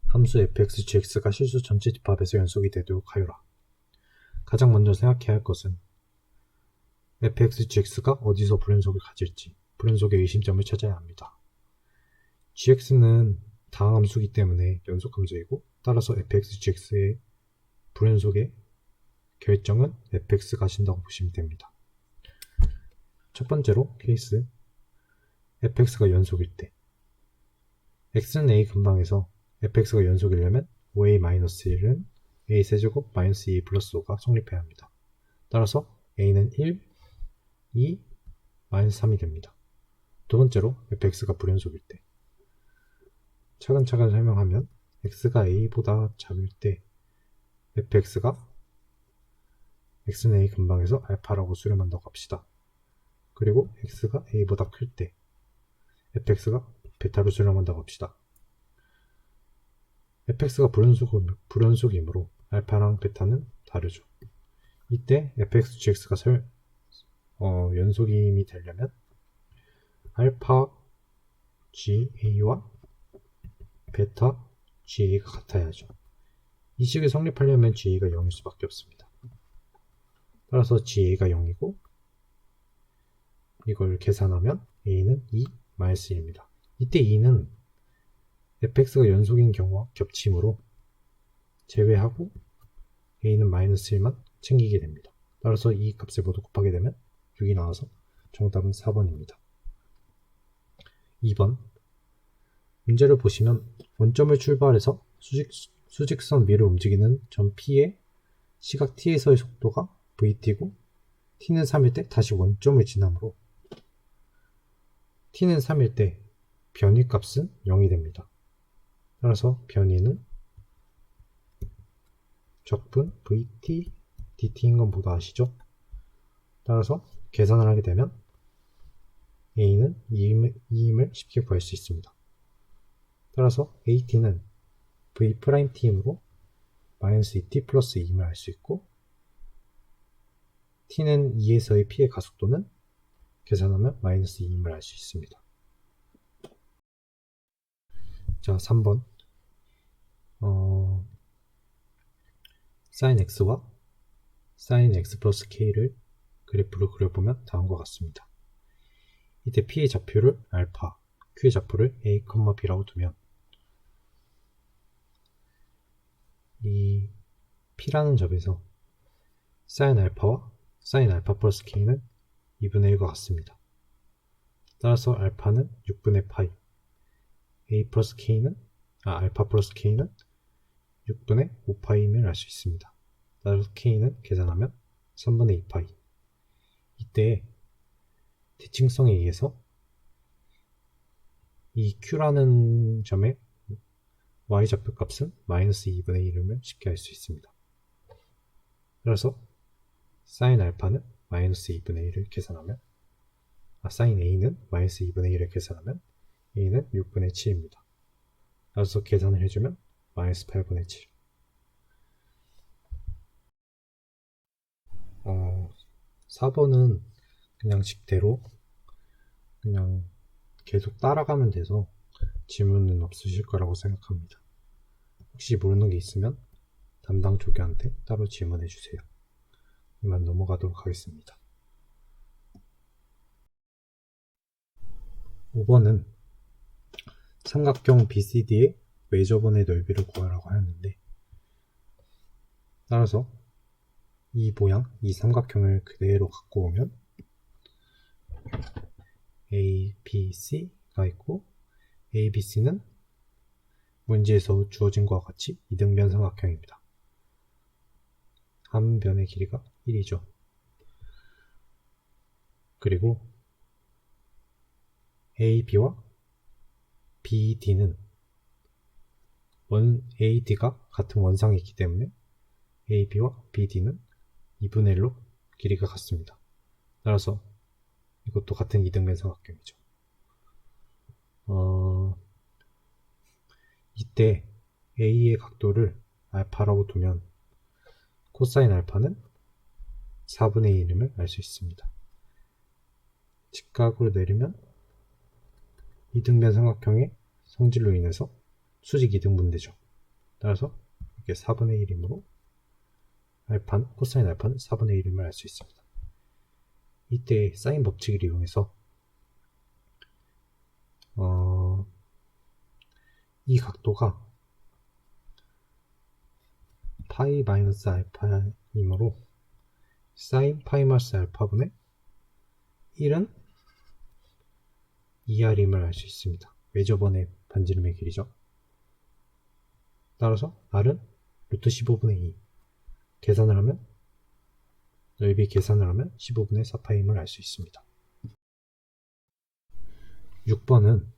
함수 fx, gx가 실수 전체 집합에서 연속이 되도록 하여라. 가장 먼저 생각해야 할 것은 fx, gx가 어디서 불연속을 가질지 불연속의 의심점을 찾아야 합니다. gx는 다항함수이기 때문에 연속함수이고 따라서 fx, gx의 불연속의 결정은 fx가 하신다고 보시면 됩니다. 첫 번째로 케이스 fx가 연속일 때 x는 a 근방에서 fx가 연속이려면 5a-1은 a세제곱 -2a 플러스 5가 성립해야 합니다. 따라서 a는 1, 2, -3이 됩니다. 두 번째로 fx가 불연속일 때 차근차근 설명하면 x가 a보다 작을 때 fx가 x는 a 근방에서 알파라고 수렴한다고 합시다. 그리고 x가 a보다 클 때 fx가 베타로 수렴한다고 합시다. fx가 불연속이므로 알파랑 베타는 다르죠. 이때 fx, gx가 연속임이 되려면 알파 ga와 베타 ga가 같아야죠. 이 식이 성립하려면 ga가 0일 수밖에 없습니다. 따라서 ga가 0이고 이걸 계산하면 a는 2, -1입니다. 이때 2는 fx가 연속인 경우와 겹치므로 제외하고 a는 -1만 챙기게 됩니다. 따라서 이 값을 모두 곱하게 되면 6이 나와서 정답은 4번입니다. 2번 문제를 보시면 원점을 출발해서 수직선 위를 움직이는 점 P의 시각 T에서의 속도가 vt고 T는 3일 때 다시 원점을 지나므로 T는 3일 때 변위 값은 0이 됩니다. 따라서 변위는 적분 vt dt인 건 모두 아시죠? 따라서 계산을 하게 되면 a는 2임을 쉽게 구할 수 있습니다. 따라서 at는 v't이므로 -2t 플러스 2임을 알 수 있고 t는 2에서의 p의 가속도는 계산하면 -2임을 알 수 있습니다. 자, 3번 sin x와 sin x 플러스 k를 그래프로 그려보면 다음과 같습니다. 이때 p의 좌표를 알파, q의 좌표를 a, b라고 두면 이 p라는 점에서 sin 알파와 sin 알파 플러스 k는 2분의 1과 같습니다. 따라서 알파는 6분의 파이, 알파 플러스 k는 6분의 5파이임을 알 수 있습니다. 따라서 k는 계산하면 3분의 2파이. 이때 대칭성에 의해서 이 q라는 점의 y좌표 값은 -2분의 1임을 쉽게 알 수 있습니다. 따라서 sin 알파는 -2분의 1을 계산하면 sin a는 -2분의 1을 계산하면 a는 6분의 7입니다. 따라서 계산을 해주면 -8분의 7. 4번은 그냥 식대로 그냥 계속 따라가면 돼서 질문은 없으실 거라고 생각합니다. 혹시 모르는 게 있으면 담당 조교한테 따로 질문해 주세요. 이만 넘어가도록 하겠습니다. 5번은 삼각형 BCD의 외접원의 넓이를 구하라고 하였는데 따라서 이 모양, 이 삼각형을 그대로 갖고 오면 A, B, C가 있고 A, B, C는 문제에서 주어진 것과 같이 이등변 삼각형입니다. 한 변의 길이가 1이죠. 그리고 A, B와 B, D는 A, D가 같은 원상이 있기 때문에 A, B와 B, D는 2분의 1로 길이가 같습니다. 따라서 이것도 같은 이등변 삼각형이죠. 이때 A의 각도를 알파라고 두면 코사인 알파는 4분의 1임을 알 수 있습니다. 직각으로 내리면 이등변 삼각형의 성질로 인해서 수직 이등분되죠. 따라서 이게 4분의 1이므로 코사인 알파는 4분의 1임을 알 수 있습니다. 이때 사인 법칙을 이용해서 이 각도가 파이 마이너스 알파이므로 사인 파이 마이너스 알파분의 1은 2r임을 알 수 있습니다. 외접원의 반지름의 길이죠. 따라서 r은 루트 15분의 2 계산을 하면 넓이 계산을 하면 15분의 4파임을 알 수 있습니다. 6번은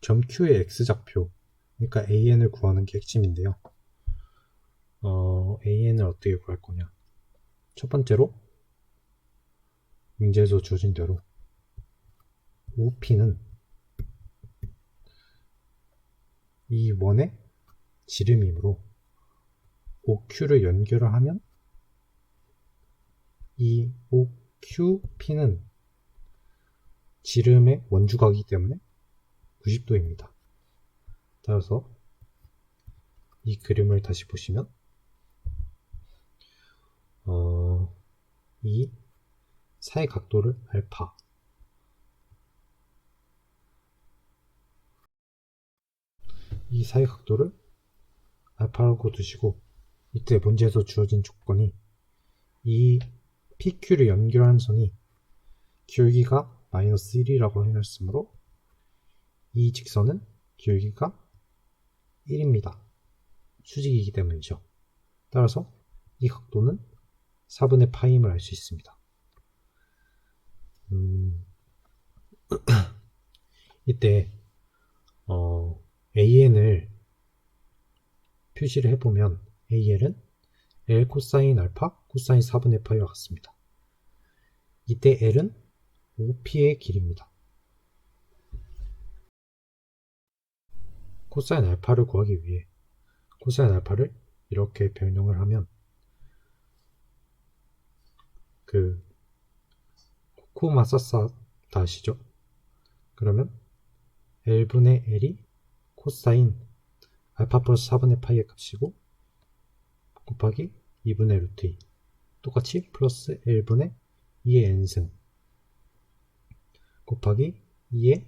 점 Q의 X좌표 그러니까 AN을 구하는 게 핵심인데요. AN을 어떻게 구할 거냐. 첫 번째로 문제에서 주어진 대로 OP는 이 원의 지름이므로 OQ를 연결을 하면 이 OQP는 지름의 원주각이기 때문에 90도입니다. 따라서 이 그림을 다시 보시면 이 사의 각도를 알파 이 사의 각도를 알파라고 두시고 이때 문제에서 주어진 조건이 이 PQ를 연결하는 선이 기울기가 마이너스 1이라고 해놨으므로 이 직선은 기울기가 1입니다. 수직이기 때문이죠. 따라서 이 각도는 4분의 파임을 알 수 있습니다. 이때 AN을 표시를 해보면 AL은 L 코사인 알파 코사인 4분의 파이와 같습니다. 이때 L은 OP의 길입니다. 코사인 알파를 구하기 위해 코사인 알파를 이렇게 변형을 하면 그 코코마사사 다 아시죠? 그러면 L분의 L이 코사인 알파 플러스 4분의 파이의 값이고 곱하기 2분의 루트 2 똑같이 플러스 L분의 2의 n승 곱하기 2의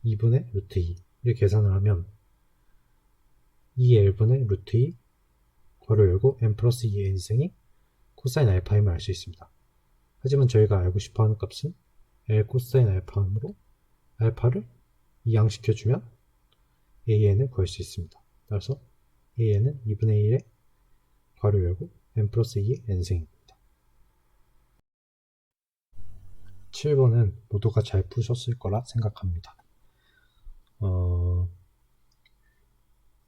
2분의 루트 2를 계산을 하면 2L분의 루트 2 괄호 열고 n 플러스 2의 n승이 코사인 알파임을 알 수 있습니다. 하지만 저희가 알고 싶어하는 값은 L 코사인 알파이므로 알파를 이항시켜주면 AN을 구할 수 있습니다. 따라서 AN은 2분의 1의 괄호 열고 n 플러스 2의 n승입니다. 7번은 모두가 잘 푸셨을 거라 생각합니다.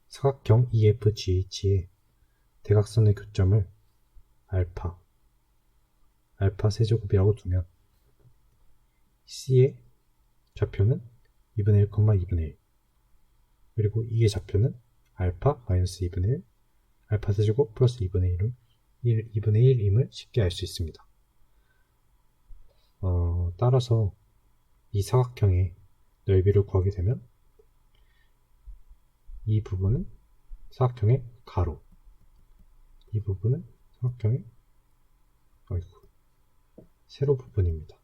사각형 EFGH의 대각선의 교점을 알파 세제곱이라고 두면 C의 좌표는 2분의 1, 2분의 1 그리고 E의 좌표는 알파 마이너스 2분의 1 알파 세제곱 플러스 2분의 1임을 쉽게 알 수 있습니다. 따라서 이 사각형의 넓이를 구하게 되면 이 부분은 사각형의 가로 이 부분은 사각형의 세로 부분입니다.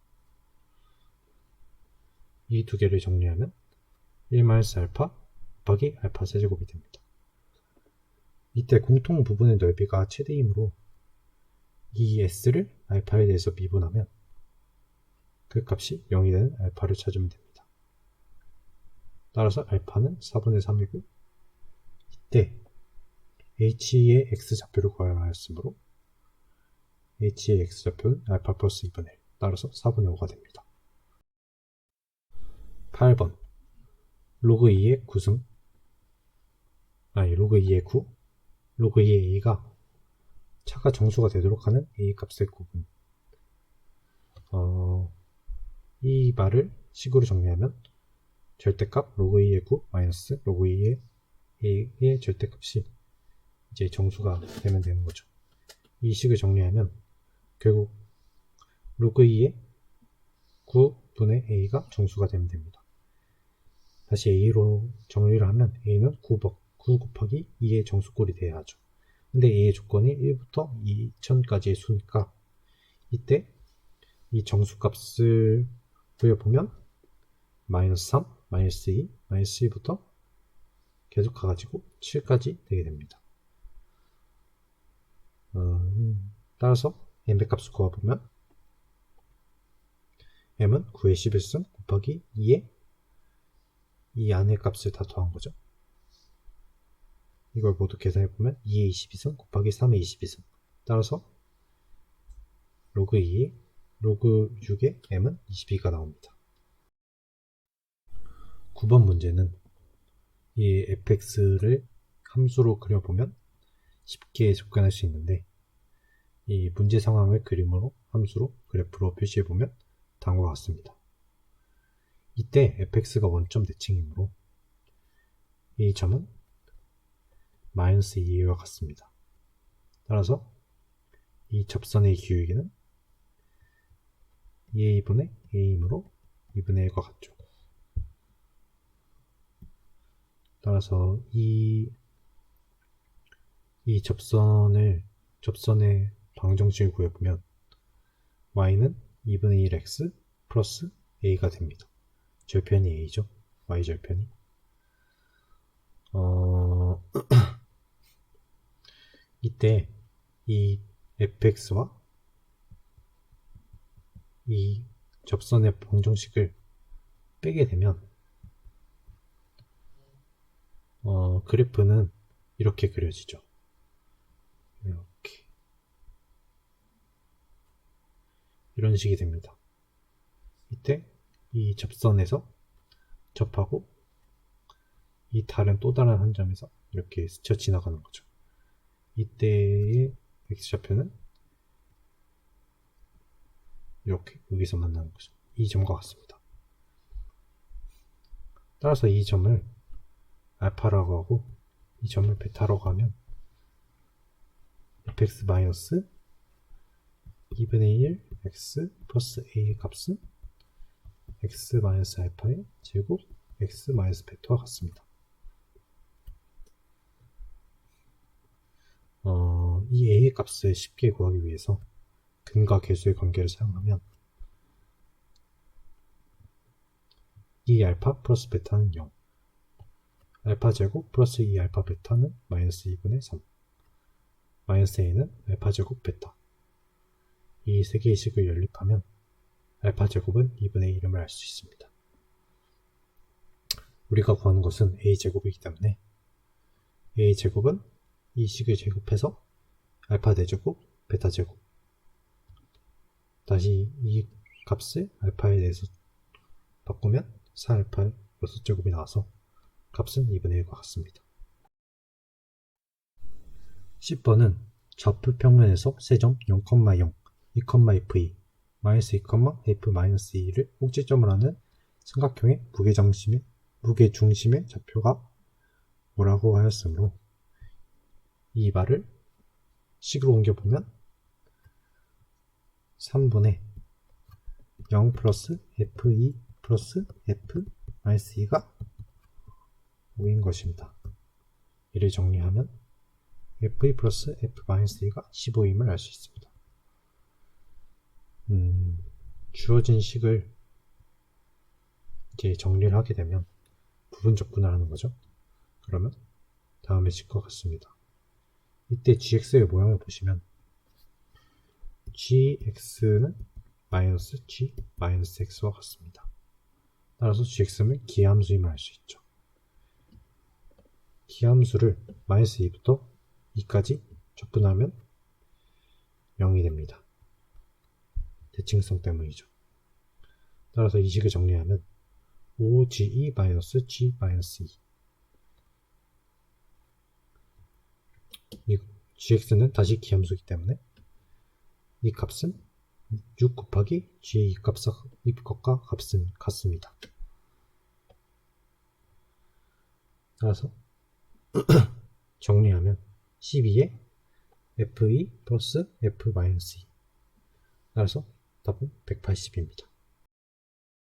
이 두 개를 정리하면 1-알파 곱하기 알파 세제곱이 됩니다. 이때 공통 부분의 넓이가 최대이므로 이 S를 알파에 대해서 미분하면 그 값이 0이 되는 알파를 찾으면 됩니다. 따라서 알파는 4분의 3이고 이때 H의 X좌표를 구하여 하였으므로 H의 X좌표는 알파 플러스 2분의 1 따라서 4분의 5가 됩니다. 8번 로그 2의 9승 로그 2의 9 로그 2의 A가 차가 정수가 되도록 하는 A 값의 구분 이 말을 식으로 정리하면 절대값 로그 2의 9 마이너스 로그 2의 A의 절대값이 이제 정수가 되면 되는 거죠. 이 식을 정리하면 결국 로그 2의 9분의 A가 정수가 되면 됩니다. 다시 a로 정리를 하면 a는 9 곱하기 2의 정수꼴이 돼야 하죠. 근데 a의 조건이 1부터 2000까지의 수니까 이때 이 정수값을 구해보면 마이너스 3, 마이너스 2, 마이너스 1부터 계속 가가지고 7까지 되게 됩니다. 따라서 m의 값을 구해보면 m은 9의 11승 곱하기 2의 이 안의 값을 다 더한 거죠. 이걸 모두 계산해보면 2의 22승 곱하기 3의 22승. 따라서 로그 2의 로그 6의 m은 22가 나옵니다. 9번 문제는 이 fx를 함수로 그려보면 쉽게 접근할 수 있는데 이 문제 상황을 그림으로 함수로 그래프로 표시해보면 다음과 같습니다. 이때 fx가 원점 대칭이므로 이 점은 마이너스 2와 같습니다. 따라서 이 접선의 기울기는 2a분의 a이므로 2분의 1과 같죠. 따라서 이 접선의 방정식을 구해보면 y는 2분의 1x 플러스 a가 됩니다. 절편이 a죠. y 절편이. 이때 이 fx와 이 접선의 방정식을 빼게 되면 그래프는 이렇게 그려지죠. 이렇게 이런 식이 됩니다. 이때 이 접선에서 접하고 이 또 다른 한 점에서 이렇게 스쳐 지나가는 거죠. 이때의 x좌표는 이렇게 여기서 만나는 거죠. 이 점과 같습니다. 따라서 이 점을 알파라고 하고 이 점을 베타라고 하면 fx 마이너스 2분의 1 x 플러스 a의 값은 x 마이너스 알파의 제곱 x 마이너스 베타와 같습니다. 이 a의 값을 쉽게 구하기 위해서 근과 계수의 관계를 사용하면 2알파 플러스 베타는 0, 알파 제곱 플러스 2알파 베타는 마이너스 2분의 3, 마이너스 a는 알파 제곱 베타. 이 세 개의 식을 연립하면 알파 제곱은 2분의 1임을 알 수 있습니다. 우리가 구하는 것은 a 제곱이기 때문에 a 제곱은 이 식을 제곱해서 알파 대제곱 베타 제곱, 다시 이 값을 알파에 대해서 바꾸면 4알파 6제곱이 나와서 값은 2분의 1과 같습니다. 10번은 좌표 평면에서 세점 0,0, 2,f2, 마이너스 2, f-2를 꼭지점으로 하는 삼각형의 무게중심의 좌표가 뭐라고 하였으므로 이 말을 식으로 옮겨보면 3분의 0 플러스 f2 플러스 f-2가 5인 것입니다. 이를 정리하면 f2 플러스 f-2가 15임을 알 수 있습니다. 주어진 식을 이제 정리를 하게 되면 부분 접근을 하는 거죠. 그러면 다음의 식과 같습니다. 이때 gx의 모양을 보시면 gx는 마이너스 g 마이너스 x와 같습니다. 따라서 gx는 기함수임을 알 수 있죠. 기함수를 마이너스 2부터 2까지 접근하면 0이 됩니다. 대칭성 때문이죠. 따라서 이 식을 정리하면 5ge-g-2 이 gx는 다시 기함수이기 때문에 이 값은 6 곱하기 g의 이 값과 값은 같습니다. 따라서 정리하면 12에 f2 플러스 f-2, 따라서 답은 180입니다.